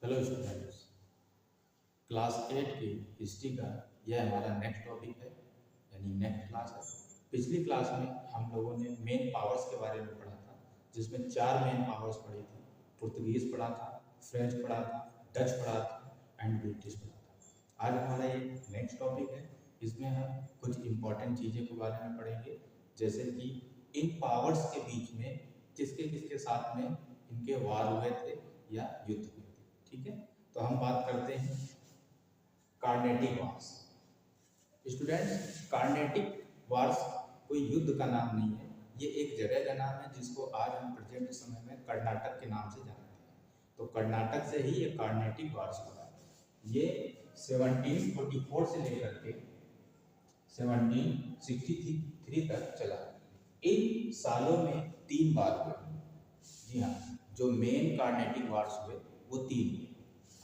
Hello students, class 8 की history का यह हमारा नेक्स्ट टॉपिक है, यानी नेक्स्ट क्लास है। पिछली क्लास में हम लोगों ने मेन पावर्स के बारे में पढ़ा था, जिसमें 4 मेन पावर्स पढ़ी थी। पुर्तगीज पढ़ा था, फ्रेंच पढ़ा था, डच पढ़ा था एंड ब्रिटिश पढ़ा था। आज हमारा ये नेक्स्ट टॉपिक है। इसमें हम कुछ इम्पोर्टेंट चीज़ों के बारे में पढ़ेंगे, जैसे कि इन पावर्स के बीच में किसके किसके साथ में इनके वार हुए थे या युद्ध हुए थे। ठीक है, तो हम बात करते हैं Carnatic wars. Students, Carnatic wars कोई युद्ध का नाम नहीं है, ये एक जगह का नाम है जिसको आज हम प्रेजेंट समय में कर्नाटक के नाम से जानते हैं। तो कर्नाटक से ही ये कार्नेटिक वार्स हुआ है। ये 1744 से लेकर के 1763 तक चला। इन सालों में 3 बार हुए। जी हाँ, जो मेन कार्नेटिक वार्स हुए वो 3 हुए।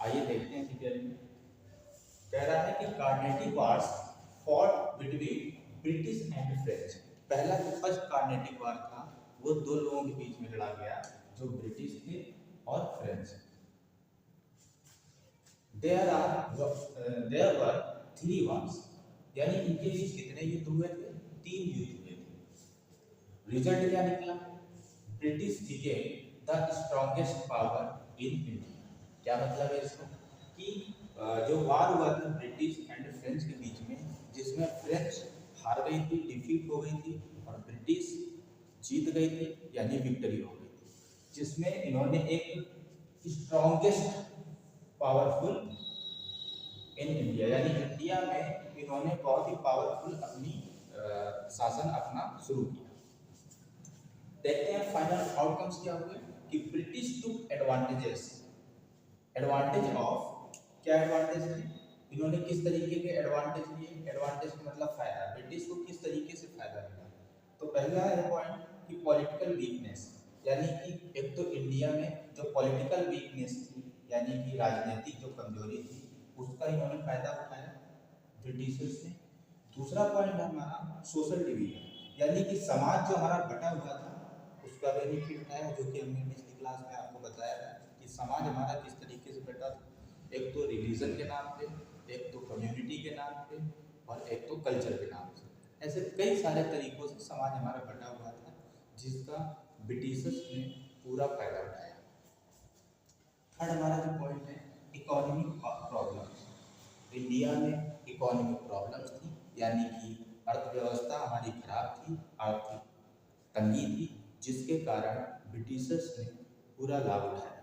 आइए देखते हैं डिटेल में। कह रहा है कि Carnatic wars fought between British and French. पहला जो फर्स्ट कार्नेटिक वार था वो 2 लोगों के बीच में लड़ा गया, जो ब्रिटिश थे और फ्रेंच। देयर वर 3 वार्स, यानी इनके बीच कितने युद्ध हुए थे? 3 युद्ध हुए थे। रिजल्ट क्या निकला? British became the strongest power in India. क्या मतलब है इसका? कि जो वार हुआ था ब्रिटिश एंड फ्रेंच के बीच में, जिसमें फ्रेंच हार गई थी, डिफीट हो गई थी, और ब्रिटिश जीत गई थी, यानी विक्ट्री हो गई थी, जिसमें इन्होंने एक स्ट्रॉन्गेस्ट पावरफुल इन इंडिया, यानी इंडिया में इन्होंने बहुत ही पावरफुल अपनी शासन अपना शुरू किया। देखते हैं फाइनल आउटकम्स क्या हुए कि ब्रिटिश टुक एडवांटेज ऑफ। क्या एडवांटेज है? इन्होंने किस तरीके के एडवांटेज लिए? एडवांटेज का मतलब फायदा। ब्रिटिश को किस तरीके से फायदा मिला? तो पहला है पॉइंट कि पॉलिटिकल वीकनेस, यानी कि एक तो इंडिया में जो पॉलिटिकल वीकनेस थी, यानी कि राजनीतिक जो कमजोरी थी, उसका इन्होंने फायदा उठाया ब्रिटिशर्स ने। दूसरा पॉइंट है हमारा सोशल डिवीजन, यानी कि समाज जो हमारा बटा हुआ था उसका बेनिफिट उठाया, जो कि हमने पिछली क्लास में आपको बताया था कि समाज हमारा किस तरीके से बटा था। एक तो रिलीजन के नाम पे, एक तो कम्युनिटी के नाम पे, और एक तो कल्चर के नाम से। ऐसे कई सारे तरीकों से समाज हमारा बटा हुआ था, जिसका ब्रिटिशर्स ने पूरा फायदा उठाया। थर्ड हमारा जो पॉइंट है इकोनॉमिक प्रॉब्लम्स। इंडिया में इकोनॉमिक प्रॉब्लम्स थी, यानी कि अर्थव्यवस्था हमारी खराब थी, आर्थिक तंगी थी, जिसके कारण ब्रिटिशर्स ने पूरा लाभ उठाया।